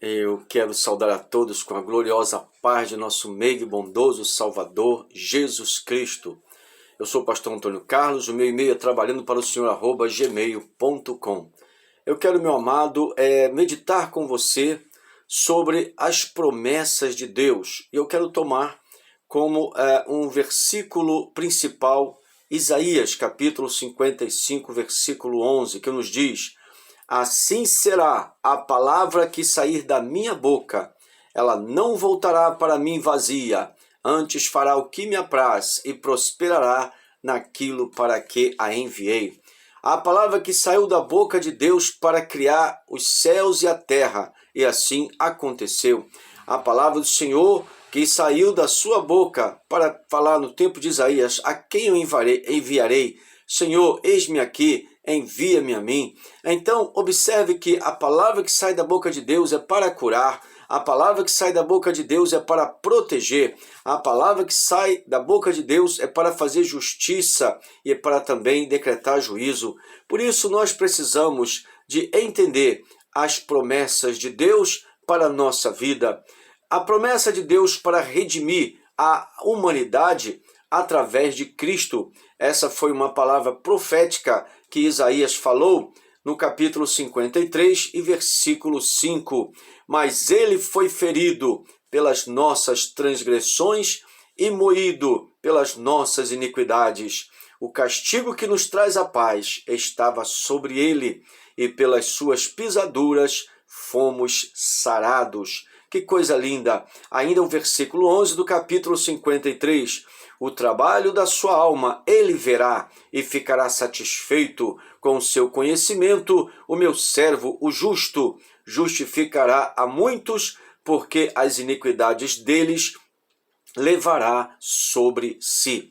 Eu quero saudar a todos com a gloriosa paz de nosso meio e bondoso Salvador, Jesus Cristo. Eu sou o pastor Antônio Carlos, o meu e-mail é trabalhando para o Senhor, @gmail.com. Eu quero, meu amado, meditar com você sobre as promessas de Deus. E eu quero tomar como um versículo principal, Isaías, capítulo 55, versículo 11, que nos diz: assim será a palavra que sair da minha boca, ela não voltará para mim vazia, antes fará o que me apraz e prosperará naquilo para que a enviei. A palavra que saiu da boca de Deus para criar os céus e a terra, e assim aconteceu. A palavra do Senhor que saiu da sua boca para falar no tempo de Isaías: a quem eu enviarei? Senhor, eis-me aqui, envia-me a mim. Então, observe que a palavra que sai da boca de Deus é para curar, a palavra que sai da boca de Deus é para proteger, a palavra que sai da boca de Deus é para fazer justiça e é para também decretar juízo. Por isso, nós precisamos de entender as promessas de Deus para a nossa vida. A promessa de Deus para redimir a humanidade através de Cristo. Essa foi uma palavra profética que Isaías falou no capítulo 53 e versículo 5. Mas ele foi ferido pelas nossas transgressões e moído pelas nossas iniquidades. O castigo que nos traz a paz estava sobre ele, e pelas suas pisaduras fomos sarados. Que coisa linda! Ainda o versículo 11 do capítulo 53. O trabalho da sua alma ele verá e ficará satisfeito. Com o seu conhecimento, o meu servo, o justo, justificará a muitos, porque as iniquidades deles levará sobre si.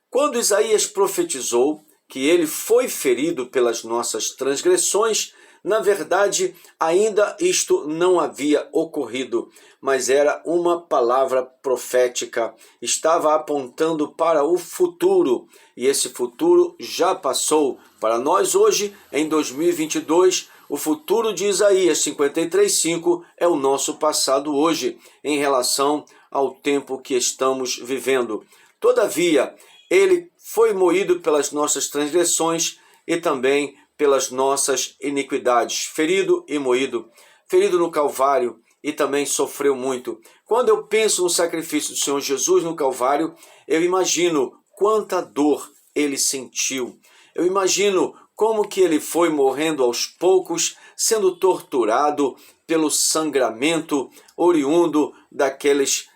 Quando Isaías profetizou que ele foi ferido pelas nossas transgressões, na verdade, ainda isto não havia ocorrido, mas era uma palavra profética, estava apontando para o futuro, e esse futuro já passou. Para nós hoje, em 2022, o futuro de Isaías 53:5 é o nosso passado hoje, em relação ao tempo que estamos vivendo. Todavia, ele foi moído pelas nossas transgressões e também pelas nossas iniquidades, ferido e moído, ferido no Calvário, e também sofreu muito. Quando eu penso no sacrifício do Senhor Jesus no Calvário, eu imagino quanta dor ele sentiu. Eu imagino como que ele foi morrendo aos poucos, sendo torturado pelo sangramento oriundo daqueles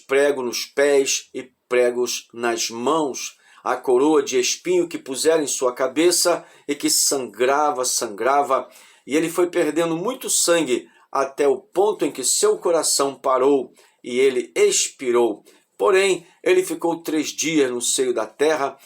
pregos nos pés e pregos nas mãos. A coroa de espinho que puseram em sua cabeça e que sangrava, e ele foi perdendo muito sangue até o ponto em que seu coração parou e ele expirou. Porém, ele ficou 3 dias no seio da terra,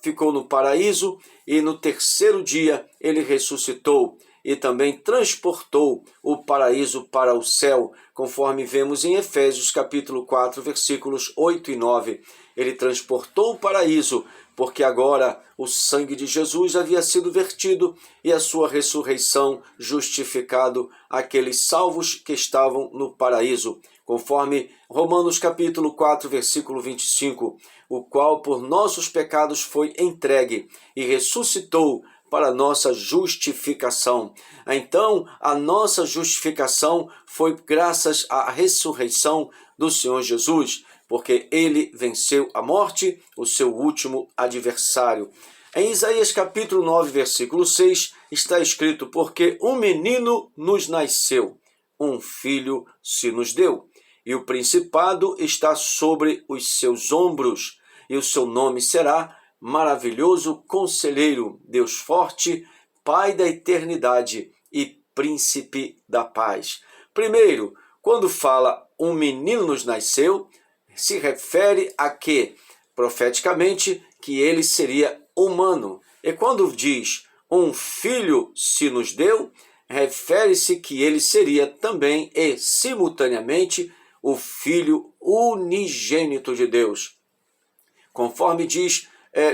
ficou no paraíso, e no 3º dia ele ressuscitou e também transportou o paraíso para o céu, conforme vemos em Efésios capítulo 4, versículos 8 e 9. Ele transportou o paraíso, porque agora o sangue de Jesus havia sido vertido e a sua ressurreição justificado aqueles salvos que estavam no paraíso, conforme Romanos capítulo 4, versículo 25, o qual por nossos pecados foi entregue e ressuscitou para nossa justificação. Então, a nossa justificação foi graças à ressurreição do Senhor Jesus, porque ele venceu a morte, o seu último adversário. Em Isaías capítulo 9, versículo 6, está escrito: porque um menino nos nasceu, um filho se nos deu, e o principado está sobre os seus ombros, e o seu nome será Maravilhoso Conselheiro, Deus Forte, Pai da Eternidade e Príncipe da Paz. Primeiro, quando fala um menino nos nasceu, se refere a que, profeticamente, que ele seria humano. E quando diz um filho se nos deu, refere-se que ele seria também e simultaneamente o filho unigênito de Deus. Conforme diz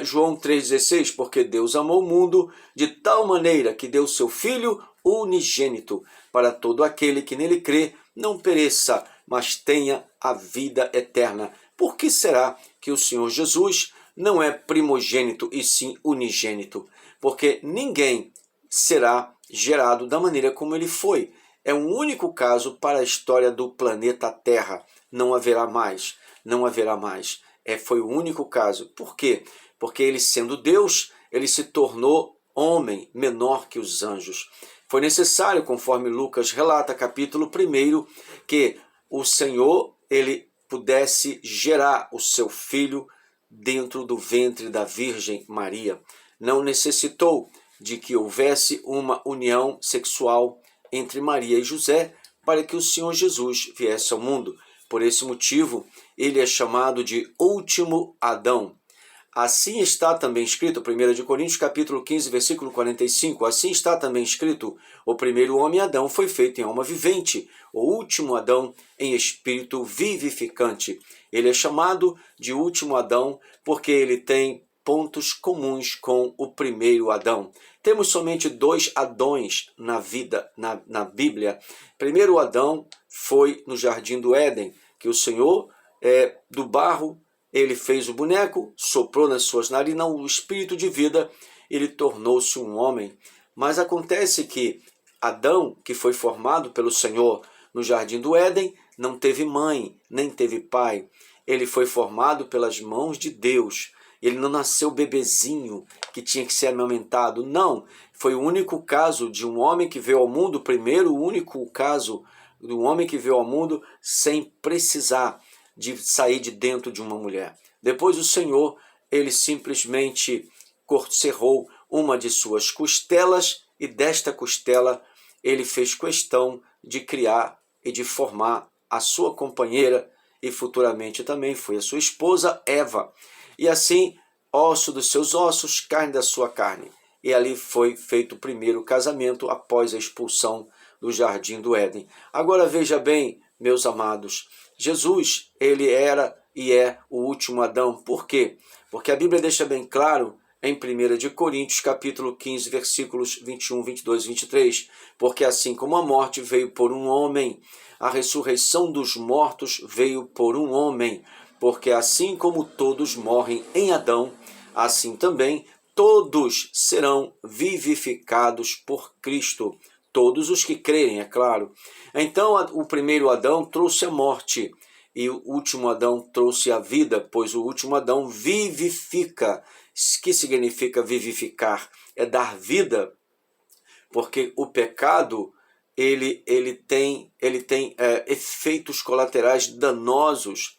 João 3,16, porque Deus amou o mundo de tal maneira que deu seu Filho unigênito, para todo aquele que nele crê não pereça, mas tenha a vida eterna. Por que será que o Senhor Jesus não é primogênito e sim unigênito? Porque ninguém será gerado da maneira como ele foi. É um único caso para a história do planeta Terra. Não haverá mais, não haverá mais. Foi o único caso. Por quê? Porque ele, sendo Deus, ele se tornou homem, menor que os anjos. Foi necessário, conforme Lucas relata, capítulo 1, que o Senhor ele pudesse gerar o seu filho dentro do ventre da Virgem Maria. Não necessitou de que houvesse uma união sexual entre Maria e José para que o Senhor Jesus viesse ao mundo. Por esse motivo, ele é chamado de último Adão. Assim está também escrito, 1 Coríntios capítulo 15, versículo 45, assim está também escrito, o primeiro homem Adão foi feito em alma vivente, o último Adão em espírito vivificante. Ele é chamado de último Adão porque ele tem pontos comuns com o primeiro Adão. Temos somente 2 Adões na vida, na Bíblia. Primeiro Adão foi no Jardim do Éden, que o Senhor, do barro, ele fez o boneco, soprou nas suas narinas o espírito de vida, ele tornou-se um homem. Mas acontece que Adão, que foi formado pelo Senhor no Jardim do Éden, não teve mãe, nem teve pai. Ele foi formado pelas mãos de Deus. Ele não nasceu bebezinho que tinha que ser amamentado. Não, foi o único caso de um homem que veio ao mundo, primeiro, o único caso de um homem que veio ao mundo sem precisar de sair de dentro de uma mulher. Depois o Senhor, ele simplesmente cerrou uma de suas costelas e desta costela ele fez questão de criar e de formar a sua companheira e futuramente também foi a sua esposa Eva. E assim, osso dos seus ossos, carne da sua carne. E ali foi feito o primeiro casamento após a expulsão do Jardim do Éden. Agora veja bem, meus amados, Jesus, ele era e é o último Adão. Por quê? Porque a Bíblia deixa bem claro em 1 Coríntios, capítulo 15, versículos 21, 22 e 23, porque assim como a morte veio por um homem, a ressurreição dos mortos veio por um homem, porque assim como todos morrem em Adão, assim também todos serão vivificados por Cristo. Todos os que crerem, é claro. Então, o primeiro Adão trouxe a morte e o último Adão trouxe a vida, pois o último Adão vivifica. O que significa vivificar? É dar vida, porque o pecado ele tem efeitos colaterais danosos.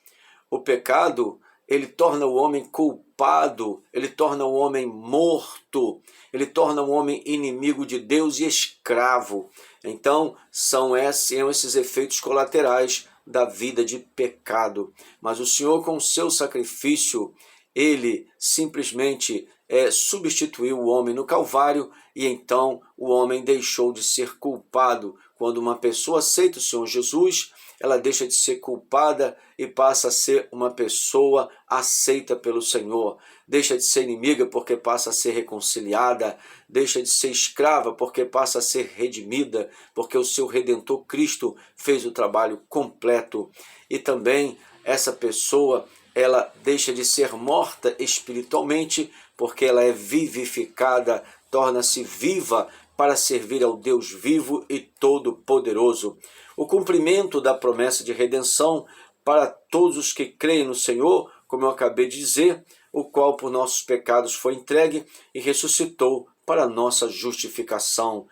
O pecado ele torna o homem culpado, ele torna o homem morto, ele torna o homem inimigo de Deus e escravo. Então, são esses efeitos colaterais da vida de pecado. Mas o Senhor, com o seu sacrifício, ele simplesmente substituiu o homem no Calvário e então o homem deixou de ser culpado. Quando uma pessoa aceita o Senhor Jesus, ela deixa de ser culpada e passa a ser uma pessoa aceita pelo Senhor. Deixa de ser inimiga porque passa a ser reconciliada. Deixa de ser escrava porque passa a ser redimida, porque o seu Redentor Cristo fez o trabalho completo. E também essa pessoa, ela deixa de ser morta espiritualmente porque ela é vivificada, torna-se viva para servir ao Deus vivo e todo-poderoso. O cumprimento da promessa de redenção para todos os que creem no Senhor, como eu acabei de dizer, o qual por nossos pecados foi entregue e ressuscitou para nossa justificação.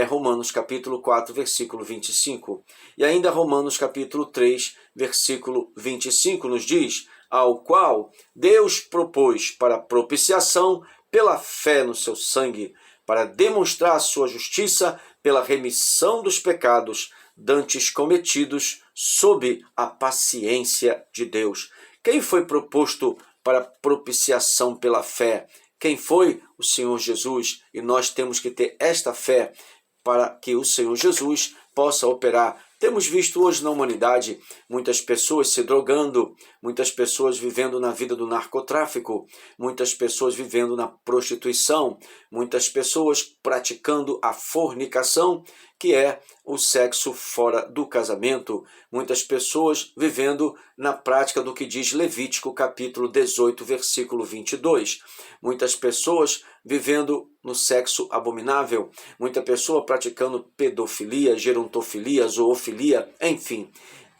Romanos capítulo 4, versículo 25. E ainda Romanos capítulo 3, versículo 25 nos diz, ao qual Deus propôs para propiciação pela fé no seu sangue, para demonstrar a sua justiça pela remissão dos pecados dantes cometidos sob a paciência de Deus. Quem foi proposto para propiciação pela fé? Quem foi? O Senhor Jesus. E nós temos que ter esta fé para que o Senhor Jesus possa operar. Temos visto hoje na humanidade muitas pessoas se drogando, muitas pessoas vivendo na vida do narcotráfico, muitas pessoas vivendo na prostituição, muitas pessoas praticando a fornicação, que é o sexo fora do casamento, muitas pessoas vivendo na prática do que diz Levítico capítulo 18, versículo 22. Muitas pessoas vivendo no sexo abominável, muita pessoa praticando pedofilia, gerontofilia, zoofilia, enfim,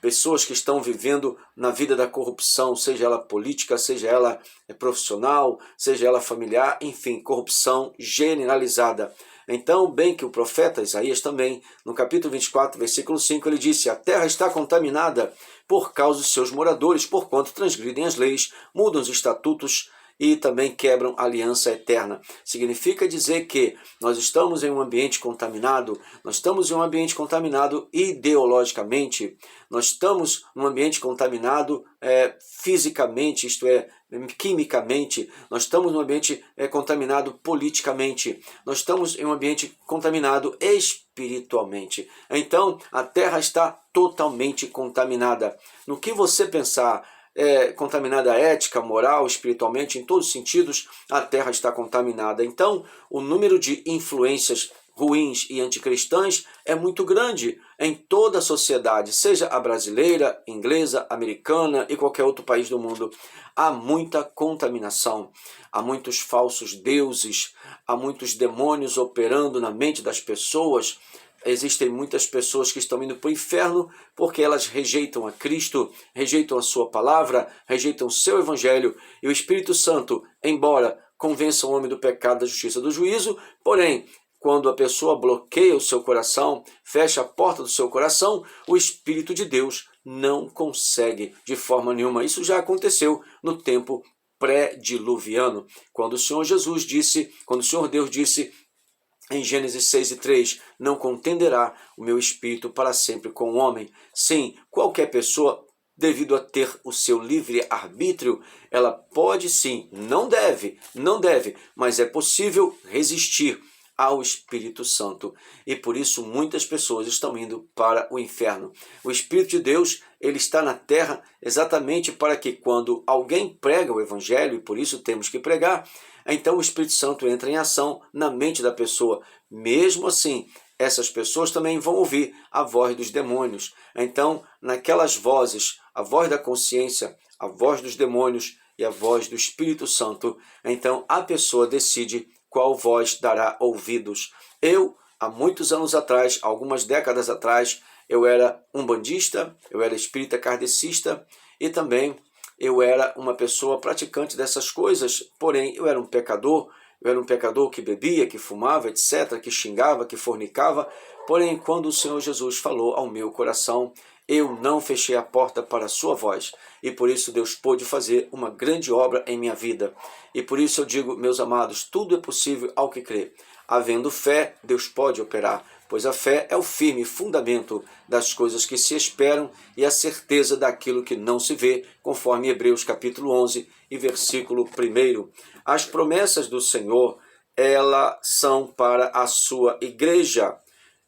pessoas que estão vivendo na vida da corrupção, seja ela política, seja ela profissional, seja ela familiar, enfim, corrupção generalizada. Então, bem que o profeta Isaías também, no capítulo 24, versículo 5, ele disse: a terra está contaminada por causa dos seus moradores, porquanto transgridem as leis, mudam os estatutos e também quebram a aliança eterna. Significa dizer que nós estamos em um ambiente contaminado, nós estamos em um ambiente contaminado ideologicamente, nós estamos em um ambiente contaminado fisicamente, isto é, quimicamente, nós estamos em um ambiente contaminado politicamente, nós estamos em um ambiente contaminado espiritualmente. Então, a terra está totalmente contaminada. No que você pensar, contaminada ética, moral, espiritualmente, em todos os sentidos, a terra está contaminada. Então, o número de influências ruins e anticristãs é muito grande em toda a sociedade, seja a brasileira, inglesa, americana e qualquer outro país do mundo. Há muita contaminação, há muitos falsos deuses, há muitos demônios operando na mente das pessoas. Existem muitas pessoas que estão indo para o inferno porque elas rejeitam a Cristo, rejeitam a sua palavra, rejeitam o seu evangelho, e o Espírito Santo, embora convença o homem do pecado, da justiça, do juízo, porém, quando a pessoa bloqueia o seu coração, fecha a porta do seu coração, o Espírito de Deus não consegue de forma nenhuma. Isso já aconteceu no tempo pré-diluviano, quando o Senhor Jesus disse, quando o Senhor Deus disse em Gênesis 6:3, não contenderá o meu espírito para sempre com o homem. Sim, qualquer pessoa, devido a ter o seu livre-arbítrio, ela pode sim, não deve, mas é possível resistir ao Espírito Santo. E por isso muitas pessoas estão indo para o inferno. O Espírito de Deus, ele está na terra exatamente para que quando alguém prega o evangelho, e por isso temos que pregar, então o Espírito Santo entra em ação na mente da pessoa. Mesmo assim, essas pessoas também vão ouvir a voz dos demônios. Então, naquelas vozes, a voz da consciência, a voz dos demônios e a voz do Espírito Santo, então a pessoa decide qual voz dará ouvidos. Eu, há muitos anos atrás, algumas décadas atrás, eu era umbandista, eu era espírita kardecista e também eu era uma pessoa praticante dessas coisas, porém eu era um pecador que bebia, que fumava, etc., que xingava, que fornicava. Porém, quando o Senhor Jesus falou ao meu coração, eu não fechei a porta para a sua voz. E por isso Deus pôde fazer uma grande obra em minha vida. E por isso eu digo, meus amados, tudo é possível ao que crê. Havendo fé, Deus pode operar, pois a fé é o firme fundamento das coisas que se esperam e a certeza daquilo que não se vê, conforme Hebreus capítulo 11 e versículo 1. As promessas do Senhor, elas são para a sua igreja.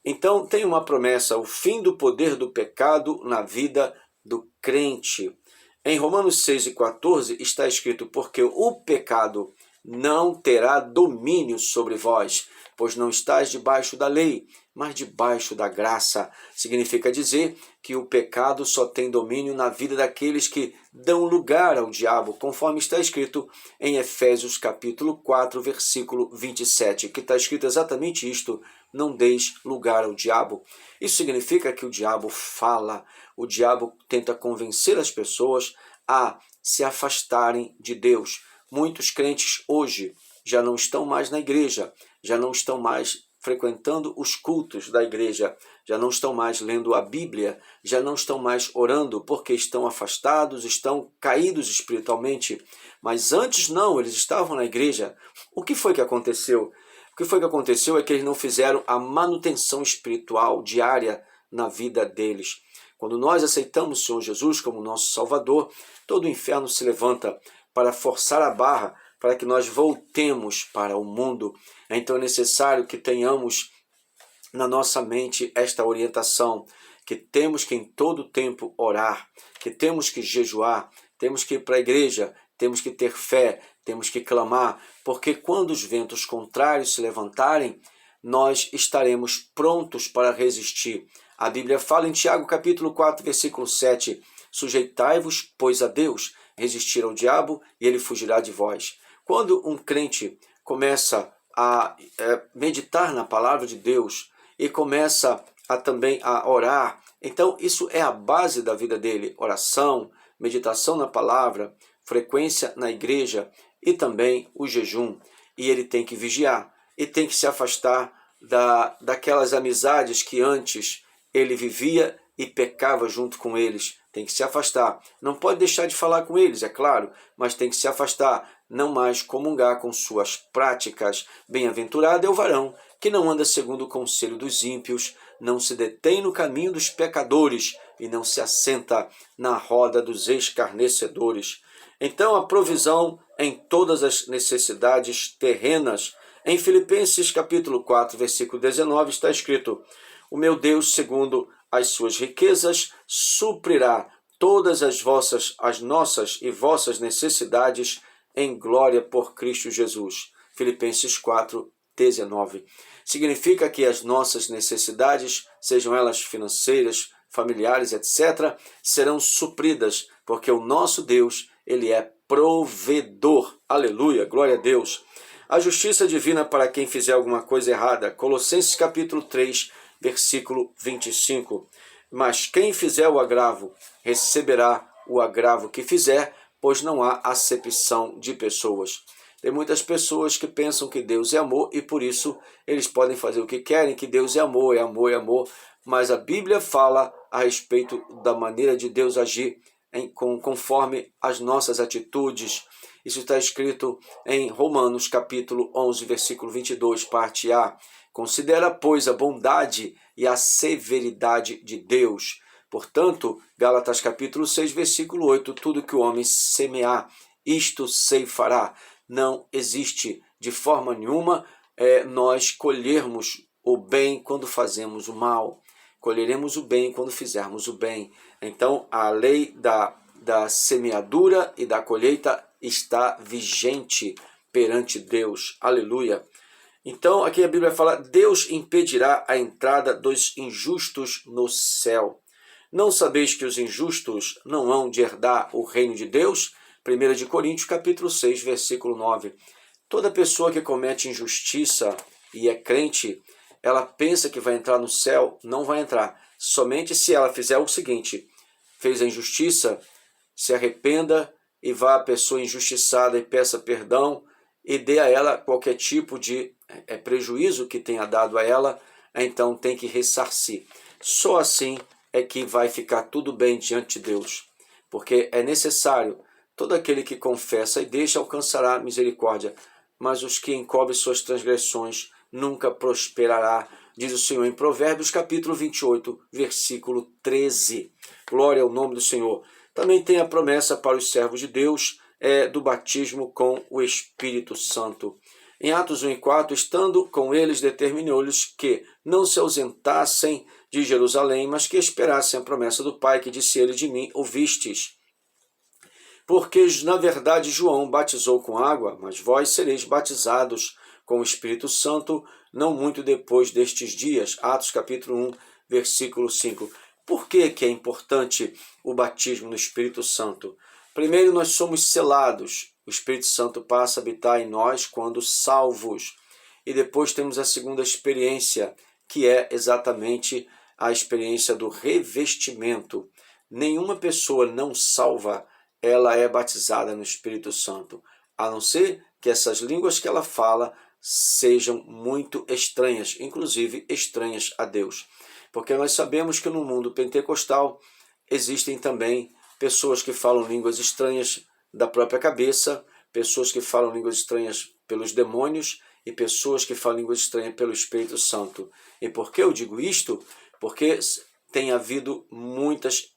Então tem uma promessa, o fim do poder do pecado na vida do crente. Em Romanos 6:14 está escrito, porque o pecado não terá domínio sobre vós, pois não estáis debaixo da lei, mas debaixo da graça. Significa dizer que o pecado só tem domínio na vida daqueles que dão lugar ao diabo, conforme está escrito em Efésios capítulo 4, versículo 27, que está escrito exatamente isto: não deis lugar ao diabo. Isso significa que o diabo fala, o diabo tenta convencer as pessoas a se afastarem de Deus. Muitos crentes hoje já não estão mais na igreja, já não estão mais frequentando os cultos da igreja, já não estão mais lendo a Bíblia, já não estão mais orando porque estão afastados, estão caídos espiritualmente. Mas antes não, eles estavam na igreja. O que foi que aconteceu? O que foi que aconteceu é que eles não fizeram a manutenção espiritual diária na vida deles. Quando nós aceitamos o Senhor Jesus como nosso Salvador, todo o inferno se levanta para forçar a barra, para que nós voltemos para o mundo. Então é necessário que tenhamos na nossa mente esta orientação, que temos que em todo tempo orar, que temos que jejuar, temos que ir para a igreja, temos que ter fé, temos que clamar, porque quando os ventos contrários se levantarem, nós estaremos prontos para resistir. A Bíblia fala em Tiago capítulo 4, versículo 7, sujeitai-vos, pois, a Deus, resistir ao diabo e ele fugirá de vós. Quando um crente começa a meditar na palavra de Deus e começa também a orar, então isso é a base da vida dele, oração, meditação na palavra, frequência na igreja e também o jejum. E ele tem que vigiar e tem que se afastar daquelas amizades que antes ele vivia e pecava junto com eles. Tem que se afastar. Não pode deixar de falar com eles, é claro, mas tem que se afastar. Não mais comungar com suas práticas. Bem-aventurado é o varão que não anda segundo o conselho dos ímpios, não se detém no caminho dos pecadores e não se assenta na roda dos escarnecedores. Então, a provisão em todas as necessidades terrenas. Em Filipenses capítulo 4, versículo 19, está escrito: o meu Deus, segundo as suas riquezas, suprirá todas as nossas e vossas necessidades em glória por Cristo Jesus. Filipenses 4, 19. Significa que as nossas necessidades, sejam elas financeiras, familiares, etc., serão supridas, porque o nosso Deus, ele é provedor. Aleluia, glória a Deus. A justiça divina para quem fizer alguma coisa errada. Colossenses capítulo 3, versículo 25. Mas quem fizer o agravo, receberá o agravo que fizer, pois não há acepção de pessoas. Tem muitas pessoas que pensam que Deus é amor e por isso eles podem fazer o que querem, que Deus é amor, é amor, é amor. Mas a Bíblia fala a respeito da maneira de Deus agir conforme as nossas atitudes. Isso está escrito em Romanos capítulo 11, versículo 22, parte A. Considera, pois, a bondade e a severidade de Deus. Portanto, Gálatas capítulo 6, versículo 8, tudo que o homem semear, isto ceifará. Não existe de forma nenhuma nós colhermos o bem quando fazemos o mal. Colheremos o bem quando fizermos o bem. Então, a lei da semeadura e da colheita está vigente perante Deus. Aleluia. Então, aqui a Bíblia fala: Deus impedirá a entrada dos injustos no céu. Não sabeis que os injustos não hão de herdar o reino de Deus? 1 Coríntios capítulo 6, versículo 9. Toda pessoa que comete injustiça e é crente, ela pensa que vai entrar no céu, não vai entrar. Somente se ela fizer o seguinte: fez a injustiça, se arrependa e vá à pessoa injustiçada e peça perdão e dê a ela qualquer tipo de prejuízo que tenha dado a ela, então tem que ressarcir. Só assim é que vai ficar tudo bem diante de Deus, porque é necessário. Todo aquele que confessa e deixa alcançará misericórdia, mas os que encobrem suas transgressões nunca prosperará, diz o Senhor em Provérbios capítulo 28, versículo 13. Glória ao nome do Senhor. Também tem a promessa para os servos de Deus do batismo com o Espírito Santo. Em Atos 1 e 4, estando com eles, determinou-lhes que não se ausentassem de Jerusalém, mas que esperassem a promessa do Pai, que disse ele: de mim ouvistes. Porque, na verdade, João batizou com água, mas vós sereis batizados com o Espírito Santo, não muito depois destes dias. Atos capítulo 1, versículo 5. Por que é importante o batismo no Espírito Santo? Primeiro, nós somos selados. O Espírito Santo passa a habitar em nós quando salvos. E depois temos a segunda experiência, que é exatamente a experiência do revestimento. Nenhuma pessoa não salva, ela é batizada no Espírito Santo, a não ser que essas línguas que ela fala sejam muito estranhas, inclusive estranhas a Deus. Porque nós sabemos que no mundo pentecostal existem também pessoas que falam línguas estranhas da própria cabeça, pessoas que falam línguas estranhas pelos demônios e pessoas que falam línguas estranhas pelo Espírito Santo. E por que eu digo isto? Porque tem havido muitas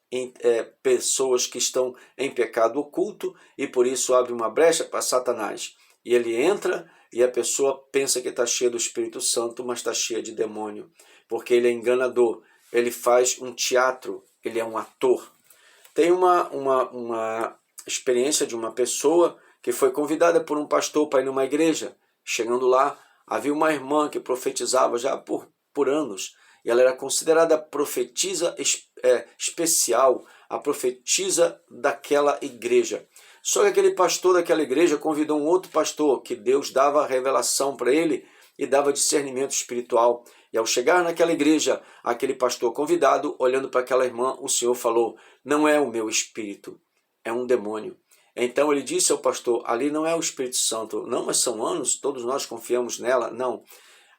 pessoas que estão em pecado oculto e por isso abre uma brecha para Satanás. E ele entra e a pessoa pensa que está cheia do Espírito Santo, mas está cheia de demônio. porque ele é enganador, ele faz um teatro, ele é um ator. Tem uma experiência de uma pessoa que foi convidada por um pastor para ir numa igreja. Chegando lá, havia uma irmã que profetizava já por anos, e ela era considerada a profetisa especial, a profetisa daquela igreja. Só que aquele pastor daquela igreja convidou um outro pastor, que Deus dava revelação para ele e dava discernimento espiritual. E ao chegar naquela igreja, aquele pastor convidado, olhando para aquela irmã, o Senhor falou: não é o meu espírito, é um demônio. Então ele disse ao pastor: ali não é o Espírito Santo. Não, mas são anos, todos nós confiamos nela. Não.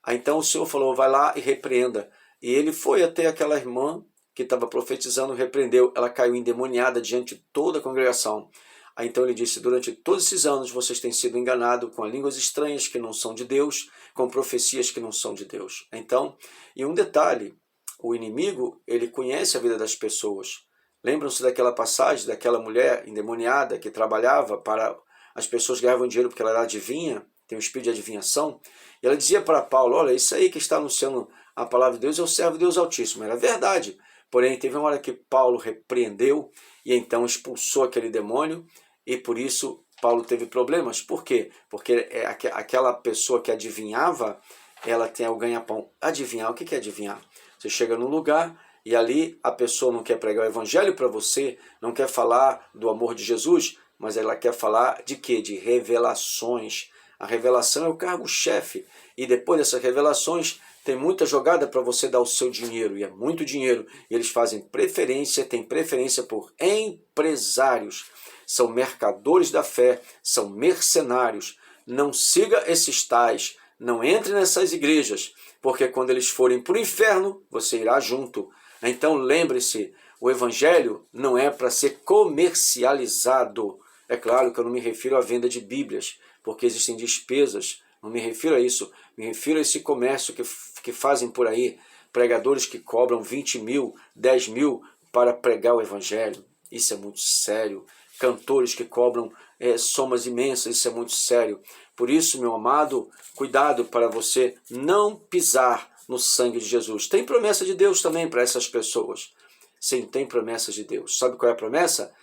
Então o Senhor falou: vai lá e repreenda. E ele foi até aquela irmã que estava profetizando, repreendeu. Ela caiu endemoniada diante de toda a congregação. Aí então ele disse: durante todos esses anos vocês têm sido enganados com línguas estranhas que não são de Deus, com profecias que não são de Deus. Então, e um detalhe, o inimigo, ele conhece a vida das pessoas. Lembram-se daquela passagem daquela mulher endemoniada que trabalhava para as pessoas ganhavam dinheiro porque ela era adivinha, tem um espírito de adivinhação. E ela dizia para Paulo: olha, isso aí que está anunciando a palavra de Deus é o servo de Deus Altíssimo. Era verdade. Porém, teve uma hora que Paulo repreendeu e então expulsou aquele demônio, e por isso Paulo teve problemas. Por quê? Porque aquela pessoa que adivinhava, ela tem o ganha-pão. Adivinhar, o que é adivinhar? Você chega num lugar e ali a pessoa não quer pregar o evangelho para você, não quer falar do amor de Jesus, mas ela quer falar de quê? De revelações. A revelação é o cargo-chefe. E depois dessas revelações, tem muita jogada para você dar o seu dinheiro, e é muito dinheiro. E eles fazem preferência, têm preferência por empresários. São mercadores da fé, são mercenários. Não siga esses tais, não entre nessas igrejas, porque quando eles forem para o inferno, você irá junto. Então lembre-se, o evangelho não é para ser comercializado. É claro que eu não me refiro à venda de bíblias, porque existem despesas. Não me refiro a isso, me refiro a esse comércio que fazem por aí, pregadores que cobram 20 mil, 10 mil para pregar o evangelho. Isso é muito sério. Cantores que cobram somas imensas, isso é muito sério. Por isso, meu amado, cuidado para você não pisar no sangue de Jesus. Tem promessa de Deus também para essas pessoas. Sim, tem promessas de Deus. Sabe qual é a promessa?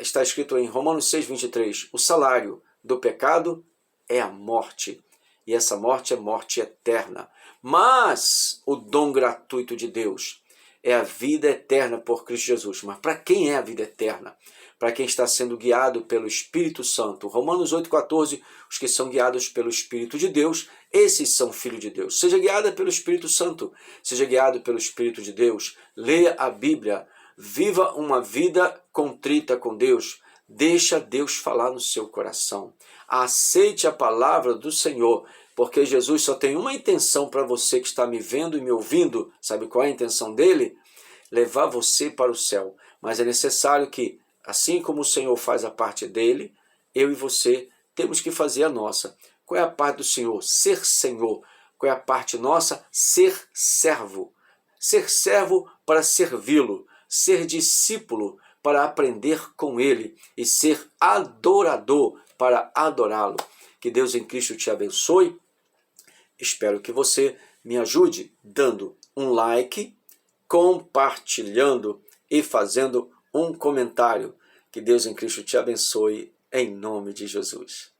Está escrito em Romanos 6,23. O salário do pecado é a morte. E essa morte é morte eterna. Mas o dom gratuito de Deus é a vida eterna por Cristo Jesus. Mas para quem é a vida eterna? Para quem está sendo guiado pelo Espírito Santo. Romanos 8,14, os que são guiados pelo Espírito de Deus, esses são filhos de Deus. Seja guiado pelo Espírito Santo, seja guiado pelo Espírito de Deus. Leia a Bíblia, viva uma vida contrita com Deus. Deixa Deus falar no seu coração. Aceite a palavra do Senhor, porque Jesus só tem uma intenção para você que está me vendo e me ouvindo. Sabe qual é a intenção dele? Levar você para o céu. Mas é necessário que, assim como o Senhor faz a parte dele, eu e você temos que fazer a nossa. Qual é a parte do Senhor? Ser Senhor. Qual é a parte nossa? Ser servo. Ser servo para servi-lo. Ser discípulo para aprender com ele. E ser adorador para adorá-lo. Que Deus em Cristo te abençoe. Espero que você me ajude dando um like, compartilhando e fazendo um comentário. Que Deus em Cristo te abençoe, em nome de Jesus.